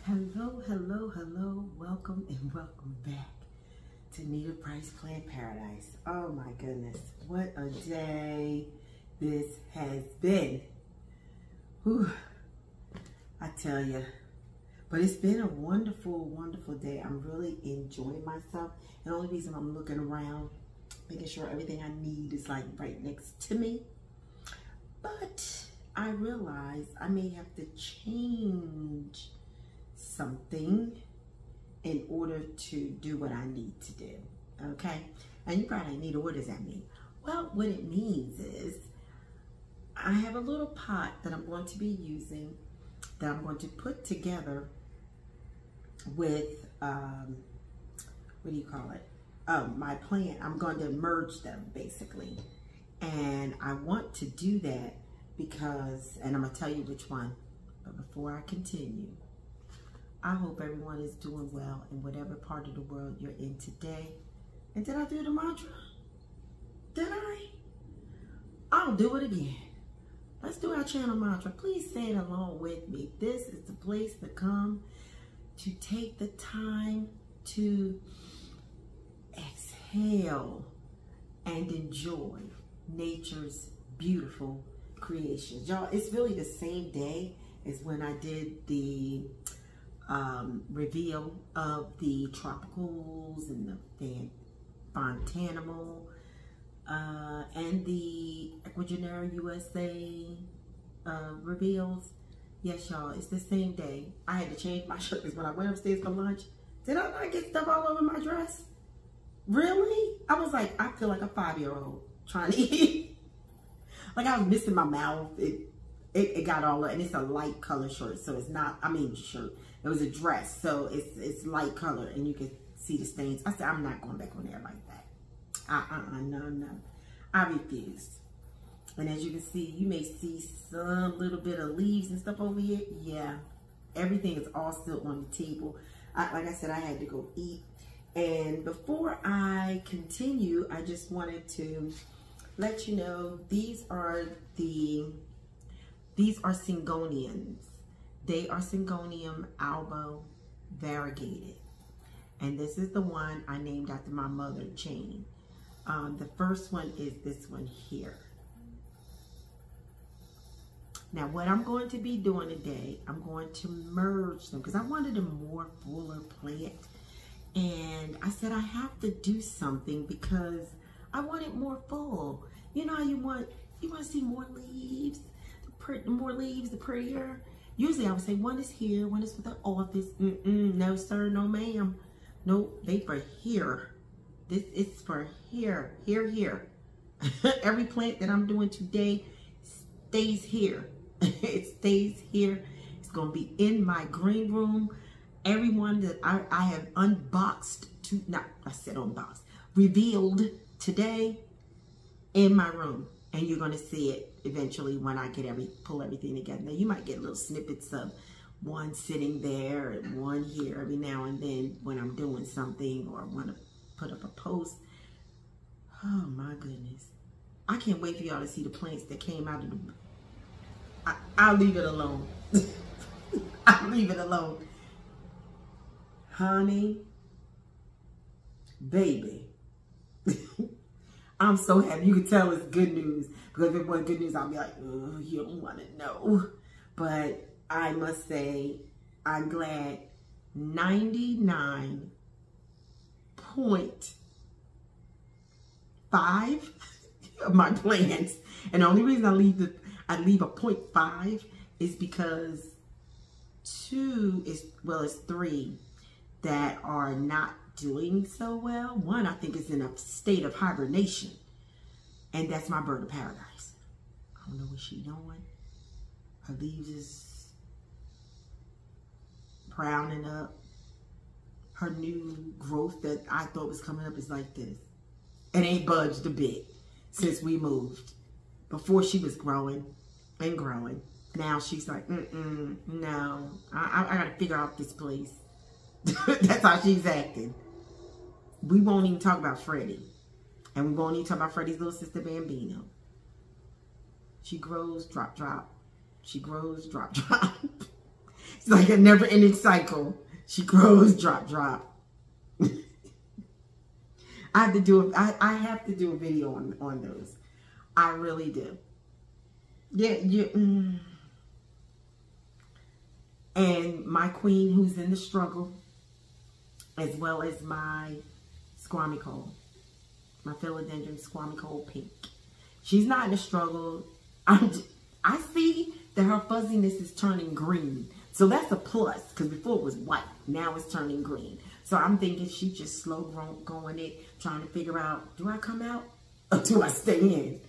Hello, hello, hello. Welcome and welcome back to Nita Price Plant Paradise. Oh my goodness, what a day this has been. Whew, I tell you. But it's been a wonderful, wonderful day. I'm really enjoying myself. And the only reason I'm looking around, making sure everything I need is like right next to me. But I realize I may have to change something in order to do what I need to do, okay? And you probably need, what does that mean? Well, what it means is I have a little pot that I'm going to be using that I'm going to put together with, what do you call it? My plant. I'm going to merge them basically. And I want to do that because, and I'm going to tell you which one, but before I continue, I hope everyone is doing well in whatever part of the world you're in today. And did I do the mantra? Did I? I'll do it again. Let's do our channel mantra. Please say it along with me. This is the place to come to take the time to exhale and enjoy nature's beautiful creations. Y'all, it's really the same day as when I did the reveal of the tropicals and the Fontanimal and the Ecuagenera USA reveals. Yes, y'all, it's the same day. I had to change my shirt because when I went upstairs for lunch, did I not get stuff all over my dress? Really? I was like, I feel like a 5-year-old trying to eat. Like I was missing my mouth. It got all up, and it's a light color shirt, so it's not, I mean shirt. It was a dress, so it's light color, and you can see the stains. I said, I'm not going back on there like that. No. I refuse. And as you can see, you may see some little bit of leaves and stuff over here. Yeah, everything is all still on the table. Like I said, I had to go eat. And before I continue, I just wanted to let you know these are Syngoniums. They are Syngonium Albo Variegated. And this is the one I named after my mother, Jane. The first one is this one here. Now what I'm going to be doing today, I'm going to merge them because I wanted a more fuller plant. And I said I have to do something because I want it more full. You know how you want to see more leaves? The more leaves, the prettier. Usually I would say one is here, one is for the office. No sir, no ma'am. No, they for here. This is for here, here. Every plant that I'm doing today stays here. It stays here. It's gonna be in my green room. Everyone that I have unboxed revealed today in my room. And you're going to see it eventually when I get pull everything together. Now, you might get little snippets of one sitting there and one here every now and then when I'm doing something or want to put up a post. Oh, my goodness. I can't wait for y'all to see the plants that came out of the... I'll leave it alone. I'll leave it alone. Honey, baby. I'm so happy. You can tell it's good news. Because if it wasn't good news, I'll be like, oh, you don't want to know. But I must say, I'm glad 99.5 of my plants. And the only reason I leave a 0.5 is because it's 3 that are not doing so well. One, I think, is in a state of hibernation, and that's my bird of paradise. I don't know what she's doing. Her leaves is browning up. Her new growth that I thought was coming up is like this. It ain't budged a bit since we moved. Before she was growing and growing. Now she's like, no, I gotta figure out this place. That's how she's acting. We won't even talk about Freddie. And we won't even talk about Freddie's little sister, Bambino. She grows, drop, drop. She grows, drop, drop. It's like a never-ending cycle. She grows, drop, drop. I have to do a video on those. I really do. Yeah, And my queen who's in the struggle, as well as my squammy-cold, my philodendron squammy-cold pink. She's not in the struggle. I see that her fuzziness is turning green. So that's a plus, because before it was white. Now it's turning green. So I'm thinking she's just slow going it, trying to figure out, do I come out or do I stay in?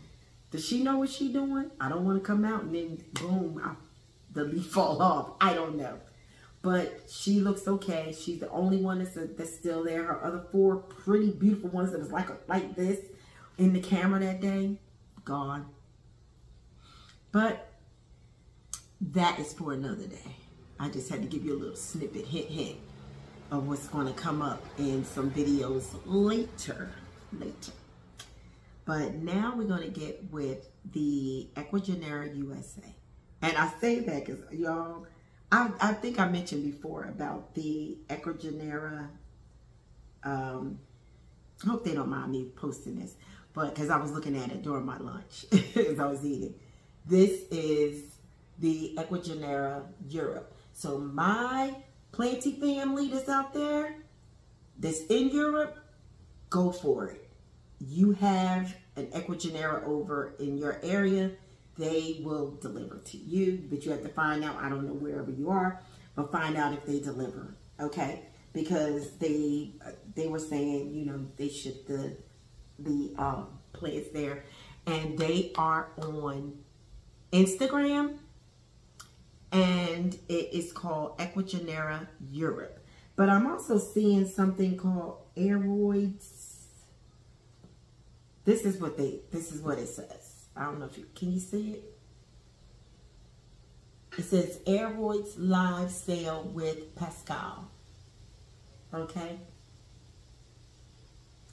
Does she know what she's doing? I don't want to come out and then boom, the leaf fall off. I don't know. But she looks okay. She's the only one that's still there. Her other 4 pretty beautiful ones that was like this in the camera that day, gone. But that is for another day. I just had to give you a little snippet, hint of what's going to come up in some videos later. But now we're going to get with the Ecuagenera USA. And I say that because, y'all, I think I mentioned before about the Ecuagenera. I hope they don't mind me posting this, but because I was looking at it during my lunch as I was eating. This is the Ecuagenera Europe. So my planty family that's out there, that's in Europe, go for it. You have an Ecuagenera over in your area, they will deliver to you, but you have to find out, I don't know wherever you are, but find out if they deliver, okay? Because they were saying, you know, they ship the plants there, and they are on Instagram, and it is called Ecuagenera Europe. But I'm also seeing something called aeroids. This is what it says. I don't know if can you see it? It says aeroids live sale with Pascal. Okay?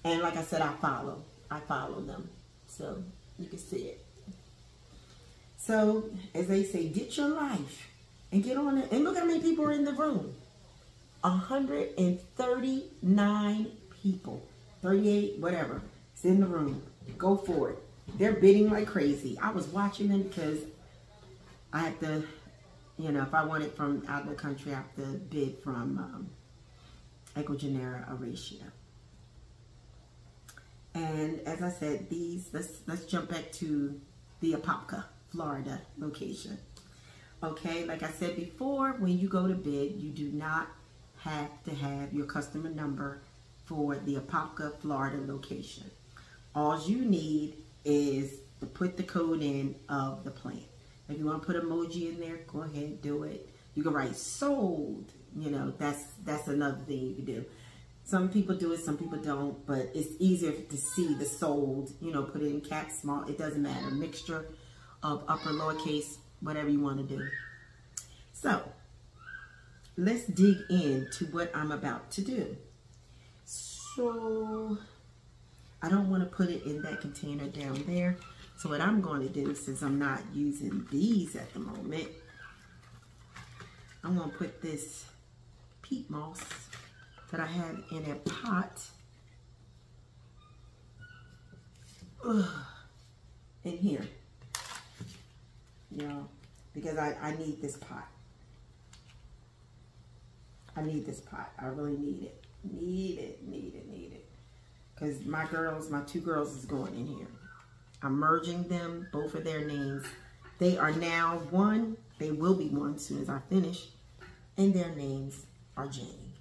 And like I said, I follow them. So you can see it. So, as they say, get your life and get on it. And look how many people are in the room. 139 people. 38, whatever. It's in the room. Go for it. They're bidding like crazy. I was watching them because I have to, you know, if I want it from out of the country, I have to bid from Ecuagenera USA. And as I said, these, let's jump back to the Apopka, Florida location. Okay, like I said before, when you go to bid, you do not have to have your customer number for the Apopka, Florida location. All you need is to put the code in of the plant. If you want to put emoji in there, go ahead, do it. You can write sold, you know, that's another thing you can do. Some people do it, some people don't, but it's easier to see the sold, you know, put it in caps, small, it doesn't matter. Mixture of upper, lowercase, whatever you want to do. So, let's dig into what I'm about to do. So, I don't want to put it in that container down there. So what I'm going to do, since I'm not using these at the moment, I'm going to put this peat moss that I have in a pot in here, you know, because I need this pot. I need this pot. I really need it. Need it. Because my two girls is going in here. I'm merging them, both of their names. They are now one. They will be one as soon as I finish. And their names are Janie.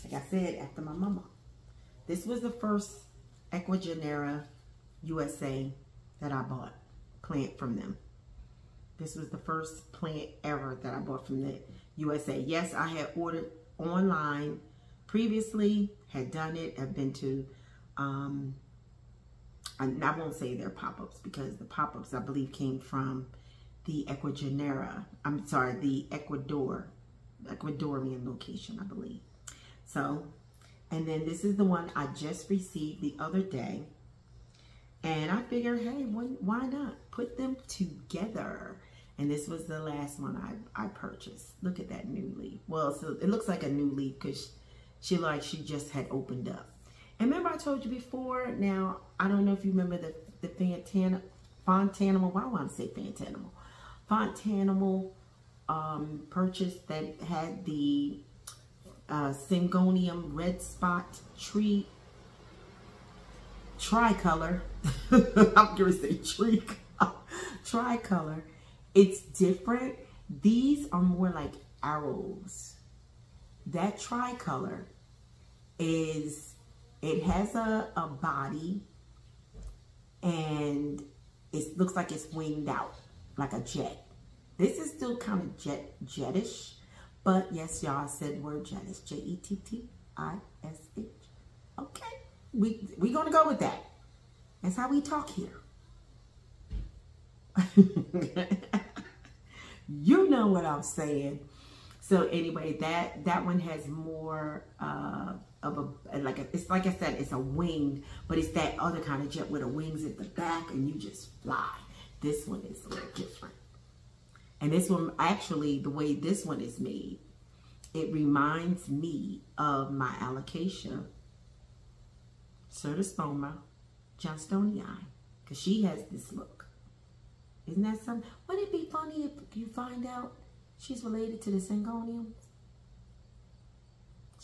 Like I said, after my mama. This was the first Ecuagenera USA that I bought. Plant from them. This was the first plant ever that I bought from the USA. Yes, I had ordered online previously, had done it. I've been to, I won't say they're pop-ups because the pop-ups I believe came from the Ecuagenera, I'm sorry, the Ecuadorian location, I believe. So, and then this is the one I just received the other day. And I figured, hey, why not put them together? And this was the last one I purchased. Look at that new leaf. Well, so it looks like a new leaf because she just had opened up. And remember I told you before, now, I don't know if you remember the Fontanimal, why do I want to say Fontanimal? Fontanimal purchase that had the Syngonium red spot tree tricolor. I'm going to say tree tricolor. It's different. These are more like arrows. That tricolor is, it has a body and it looks like it's winged out like a jet. This is still kind of jetish, but yes, y'all, I said the word jetish, Jettish. Okay, we gonna go with that. That's how we talk here. You know what I'm saying. So anyway, that one has more of a, it's like I said, it's a wing, but it's that other kind of jet with the wings at the back and you just fly. This one is a little different. And this one, actually, the way this one is made, it reminds me of my alocasia certispoma johnstonii, because she has this look. Isn't that something? Wouldn't it be funny if you find out she's related to the Syngoniums?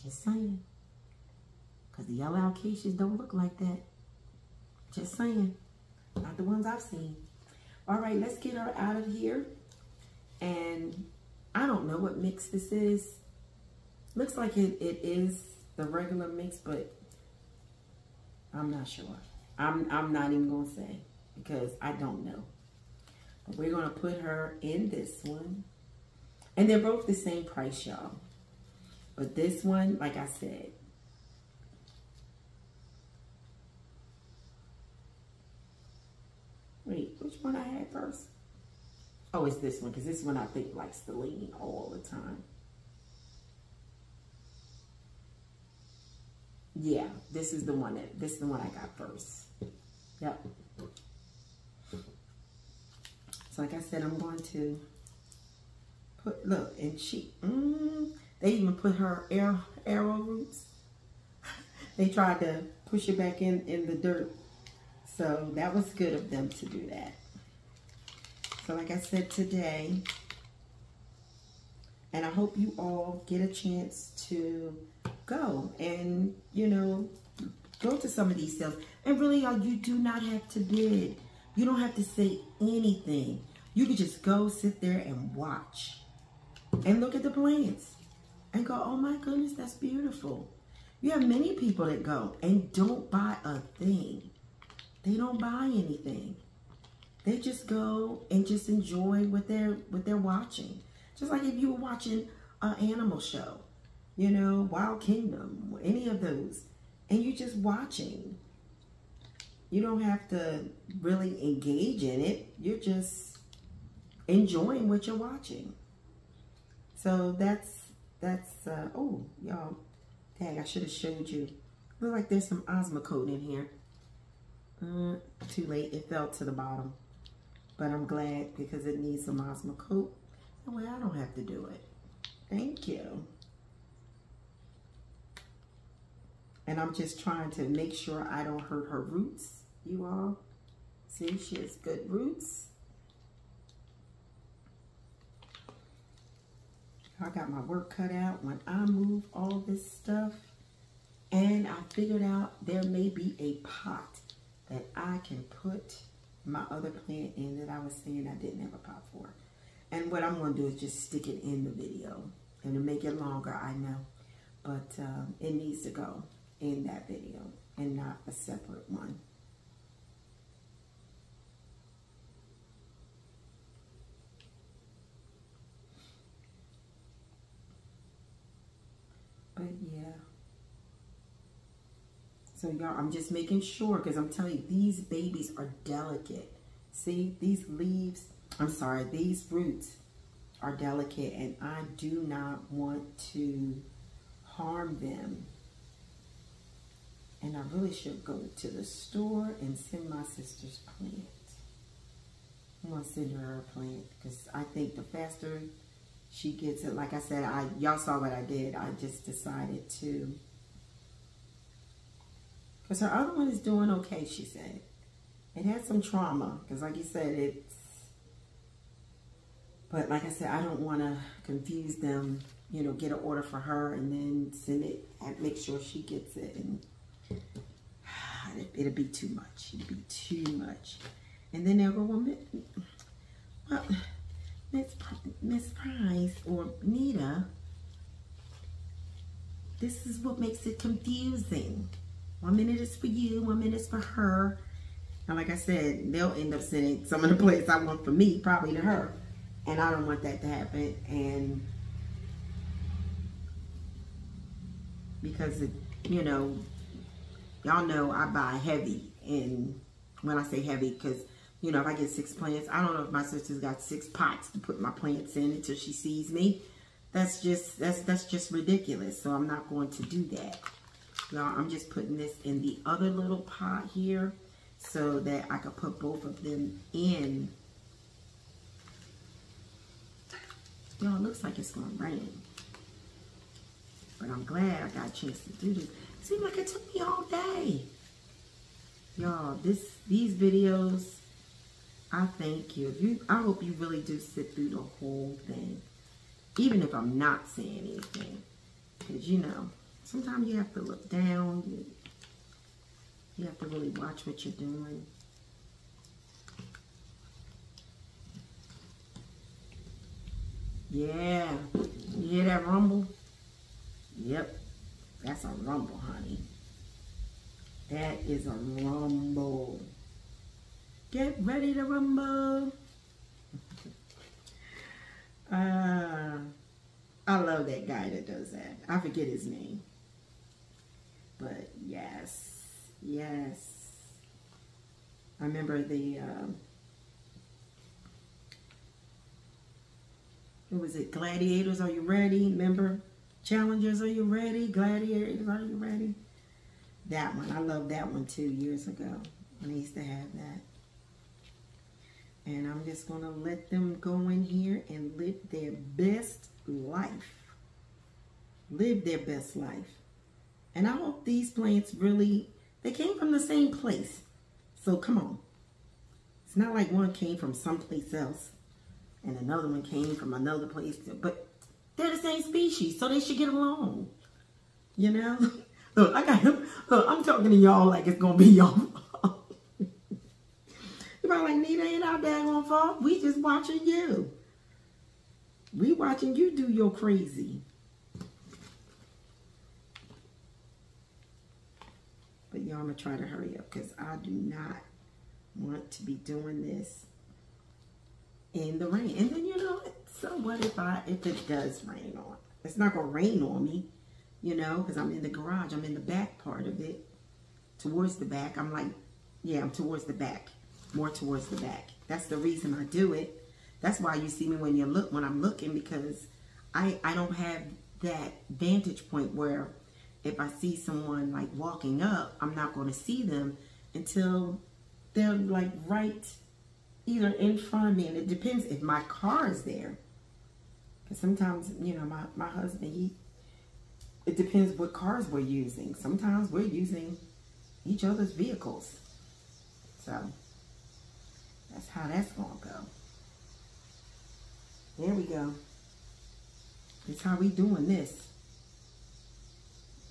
Just saying. Because the yellow alocasias don't look like that. Just saying. Not the ones I've seen. All right, let's get her out of here. And I don't know what mix this is. Looks like it is the regular mix, but I'm not sure. I'm not even going to say because I don't know. But we're going to put her in this one. And they're both the same price, y'all. But this one, like I said, wait, which one I had first? Oh, it's this one, because this one I think likes to lean all the time. Yeah, this is the one I got first. Yep. So like I said, I'm going to put, look, and she, they even put her arrow roots. They tried to push it back in the dirt. So that was good of them to do that. So like I said today, and I hope you all get a chance to go and, you know, go to some of these sales. And really, y'all, you do not have to bid. You don't have to say anything. You can just go sit there and watch and look at the plants and go, oh my goodness, that's beautiful. You have many people that go and don't buy a thing. They don't buy anything. They just go and just enjoy what they're watching. Just like if you were watching an animal show, you know, Wild Kingdom, any of those, and you're just watching. You don't have to really engage in it. You're just enjoying what you're watching. So that's oh, y'all, dang, I should have showed you. Look like there's some Osmocote in here. Too late, it fell to the bottom. But I'm glad because it needs some Osmocote. That way I don't have to do it. Thank you. And I'm just trying to make sure I don't hurt her roots, you all. See, she has good roots. I got my work cut out when I move all this stuff. And I figured out there may be a pot that I can put my other plant in that I was saying I didn't have a pot for. And what I'm going to do is just stick it in the video. And to make it longer, I know. But it needs to go in that video and not a separate one. But yeah. So y'all, I'm just making sure because I'm telling you, these babies are delicate. See, these leaves, I'm sorry, these roots are delicate and I do not want to harm them. And I really should go to the store and send my sister's plant. I'm gonna send her a plant because I think the faster she gets it, like I said, y'all saw what I did. I just decided to, because her other one is doing okay, she said. It had some trauma, because like you said, but like I said, I don't want to confuse them, you know, get an order for her and then send it and make sure she gets it. And it'll be too much. It'll be too much. And then they'll go, well, Miss Price or Nita, this is what makes it confusing. 1 minute is for you, 1 minute is for her. And like I said, they'll end up sending some of the plants I want for me, probably to her. And I don't want that to happen. And because, you know, y'all know I buy heavy. And when I say heavy, because, you know, if I get 6 plants, I don't know if my sister's got 6 pots to put my plants in until she sees me. That's just ridiculous. So I'm not going to do that. Y'all, I'm just putting this in the other little pot here so that I could put both of them in. Y'all, it looks like it's going to rain. But I'm glad I got a chance to do this. It seemed like it took me all day. Y'all, these videos, I thank you. I hope you really do sit through the whole thing. Even if I'm not saying anything. Because, you know, sometimes you have to look down. You have to really watch what you're doing. Yeah. You hear that rumble? Yep. That's a rumble, honey. That is a rumble. Get ready to rumble. I love that guy that does that. I forget his name. But yes. Yes. I remember the what was it? Gladiators, are you ready? Remember? Challengers, are you ready? Gladiators, are you ready? That one. I love that one too, years ago. I used to have that. And I'm just going to let them go in here and live their best life. Live their best life. And I hope these plants really, they came from the same place. So come on. It's not like one came from someplace else and another one came from another place. But they're the same species, so they should get along. You know? Look, I'm talking to y'all like it's going to be y'all. You're probably like, Nita, ain't our daggone fault. We just watching you. We watching you do your crazy. But y'all, I'm going to try to hurry up because I do not want to be doing this in the rain. And then, you know, so what if it does rain on? It's not going to rain on me, you know, because I'm in the garage. I'm in the back part of it. Towards the back. I'm like, yeah, I'm towards the back. More towards the back. That's the reason I do it. That's why you see me when I'm looking, because I don't have that vantage point where if I see someone like walking up, I'm not going to see them until they're like right either in front of me. And it depends if my car is there. Because sometimes, you know, my husband, it depends what cars we're using. Sometimes we're using each other's vehicles. So that's how that's going to go. There we go. That's how we doing this.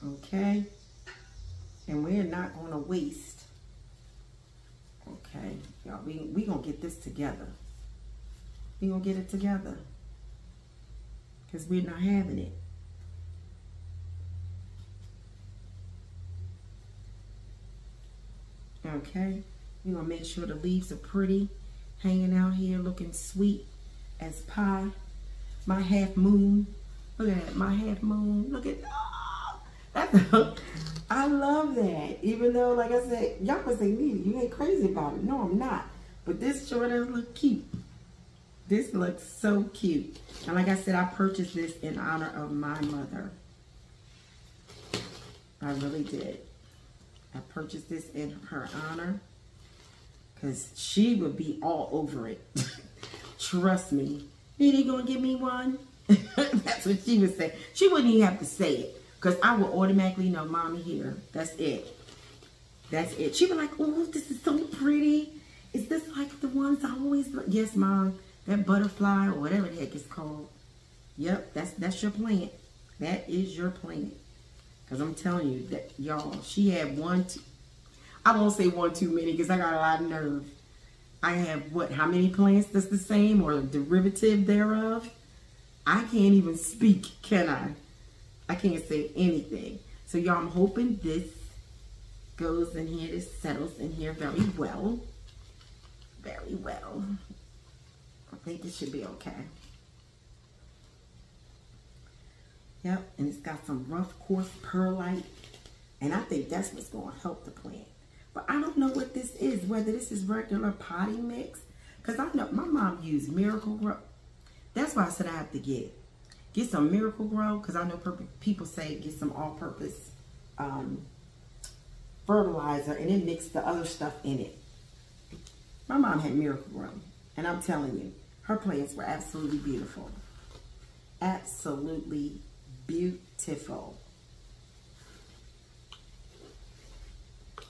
Okay? And we're not going to waste. Okay? Y'all, we going to get this together. We going to get it together. Because we're not having it. Okay? We're going to make sure the leaves are pretty. Hanging out here looking sweet as pie. My half moon. Look at that. My half moon. Look at that. I love that. Even though, like I said, y'all can say, Nita, you ain't crazy about it. No, I'm not. But this sure does look cute. This looks so cute. And like I said, I purchased this in honor of my mother. I really did. I purchased this in her honor. because she would be all over it. Trust me. Nita, you gonna give me one? That's what she would say. She wouldn't even have to say it, because I would automatically know, Mommy, here. That's it. That's it. She'd be like, oh, this is so pretty. Is this like the ones I always look? Yes, Mom. That butterfly or whatever the heck it's called. Yep, that's your plant. That is your plant. Because I'm telling you that, y'all, she had I won't say one too many because I got a lot of nerve. I have how many plants that's the same or a derivative thereof? I can't even speak, can I? I can't say anything. So y'all, I'm hoping this goes in here, this settles in here very well. Very well. I think it should be okay. Yep, and it's got some rough, coarse perlite. And I think that's what's going to help the plant. But I don't know what this is, whether this is regular potting mix. Because I know my mom used Miracle-Gro. That's why I said I have to get some Miracle-Gro. Because I know people say get some all-purpose fertilizer. And then mix the other stuff in it. My mom had Miracle-Gro. And I'm telling you, her plants were absolutely beautiful. Absolutely beautiful.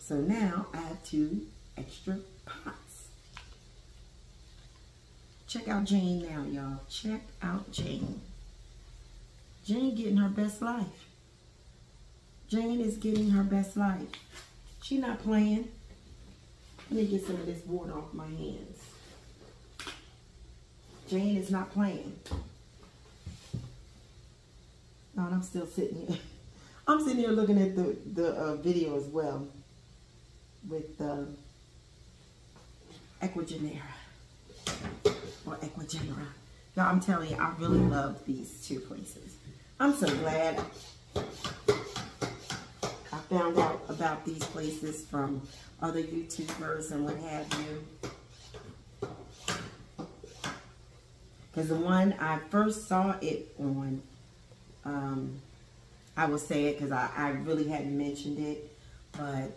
So now I have 2 extra pots. Check out Jane now, y'all. Check out Jane. Jane getting her best life. Jane is getting her best life. She not playing. Let me get some of this water off my hands. Jane is not playing. No, and I'm still sitting here. I'm sitting here looking at the video as well with Ecuagenera or Ecuagenera. Y'all, I'm telling you, I really love these 2 places. I'm so glad I found out about these places from other YouTubers and what have you. Because the one I first saw it on, I will say it because I really hadn't mentioned it, but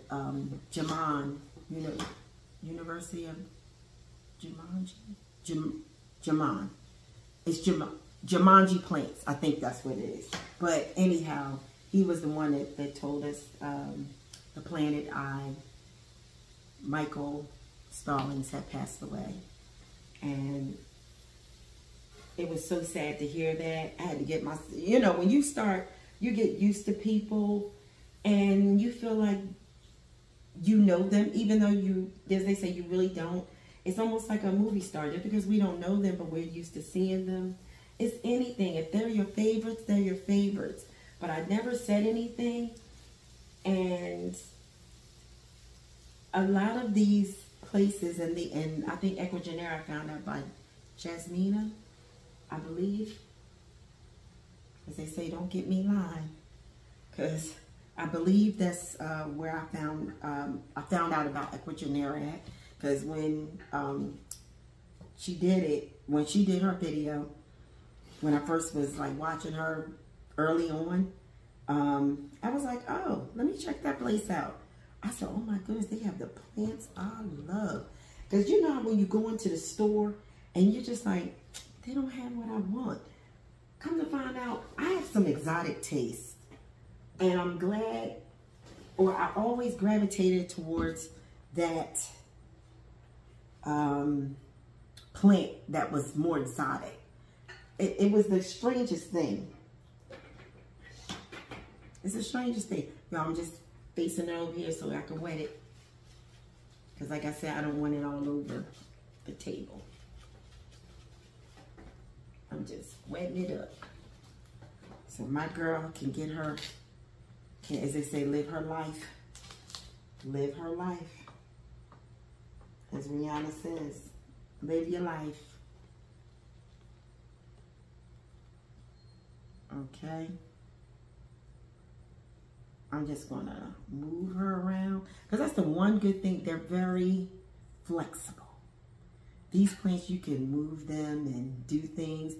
University of Jumanji. It's Jumanji Plants. I think that's what it is. But anyhow, he was the one that told us the Planet Eye, Michael Stallings, had passed away. And it was so sad to hear that. I had to get when you start, you get used to people and you feel like you know them, even though as they say, you really don't. It's almost like a movie star. Just because we don't know them, but we're used to seeing them. It's anything. If they're your favorites, they're your favorites. But I never said anything. And a lot of these places, and I think Ecuagenera, I found out by Jasmina, I believe. As they say, don't get me lying. Because I believe that's where I found out about Ecuagenera at. Because when she did her video, when I first was like watching her early on, I was like, oh, let me check that place out. I said, oh my goodness, they have the plants I love. Because you know how when you go into the store and you're just like, they don't have what I want. Come to find out, I have some exotic taste. And I'm glad, or I always gravitated towards that plant that was more exotic. It was the strangest thing. It's the strangest thing. Y'all, I'm just facing it over here so I can wet it. Because like I said, I don't want it all over the table. I'm just wetting it up. So my girl can get her, as they say, live her life. Live her life. As Rihanna says, live your life. Okay. I'm just gonna move her around. Because that's the one good thing. They're very flexible. These plants, you can move them and do things.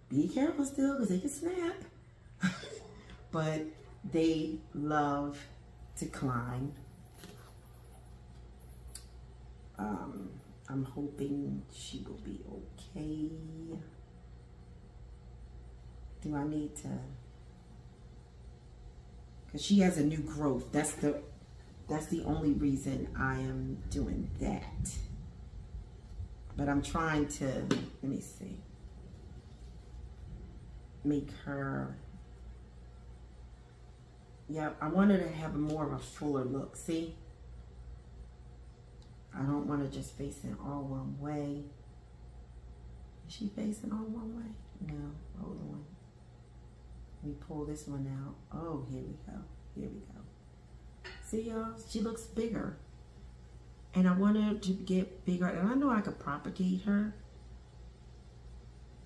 Be careful still, because they can snap. But they love to climb I'm hoping she will be okay. Do I need to? Because she has a new growth. That's the only reason I am doing that. But I'm trying to, let me see, make her, yeah, I want her to have more of a fuller look. See? I don't want her just facing all one way. Is she facing all one way? No, hold on. Let me pull this one out. Oh, here we go. Here we go. See, y'all? She looks bigger. And I want her to get bigger. And I know I could propagate her.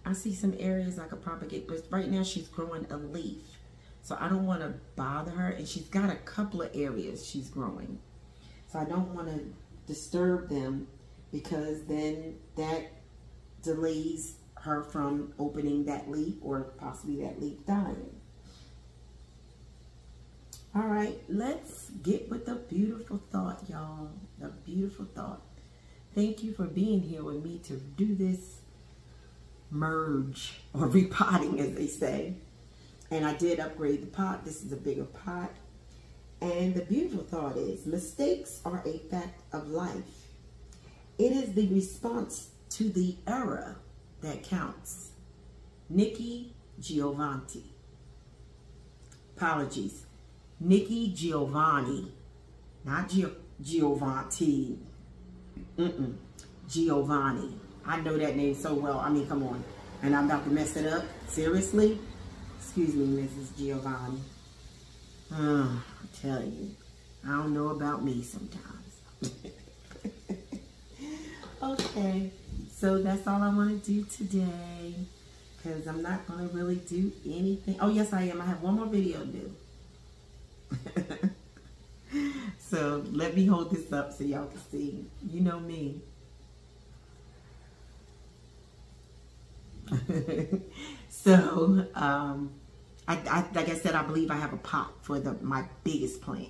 I see some areas I could propagate. But right now she's growing a leaf. So I don't want to bother her. And she's got a couple of areas she's growing. So I don't want to disturb them, because then that delays her from opening that leaf, or possibly that leaf dying. All right, let's get with the beautiful thought, y'all. The beautiful thought. Thank you for being here with me to do this merge, or repotting as they say. And I did upgrade the pot. This is a bigger pot. And the beautiful thought is, mistakes are a fact of life. It is the response to the error that counts. Nikki Giovanni. Apologies. Nikki Giovanni. Not Giovanni. Giovanni. I know that name so well. I mean, come on. And I'm about to mess it up? Seriously? Excuse me, Mrs. Giovanni. I tell you, I don't know about me sometimes. Okay, so that's all I want to do today, because I'm not going to really do anything. Oh, yes, I am. I have one more video to do. So let me hold this up so y'all can see. You know me. So, like I said, I believe I have a pot for my biggest plant.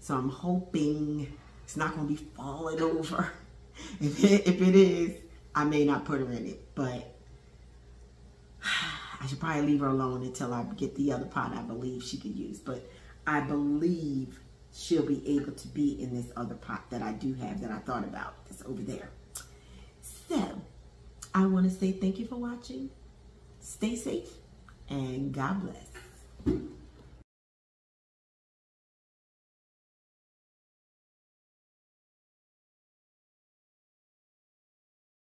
So I'm hoping it's not going to be falling over. If it is, I may not put her in it. But I should probably leave her alone until I get the other pot I believe she could use. But I believe she'll be able to be in this other pot that I do have, that I thought about. That's over there. So, I want to say thank you for watching. Stay safe and God bless.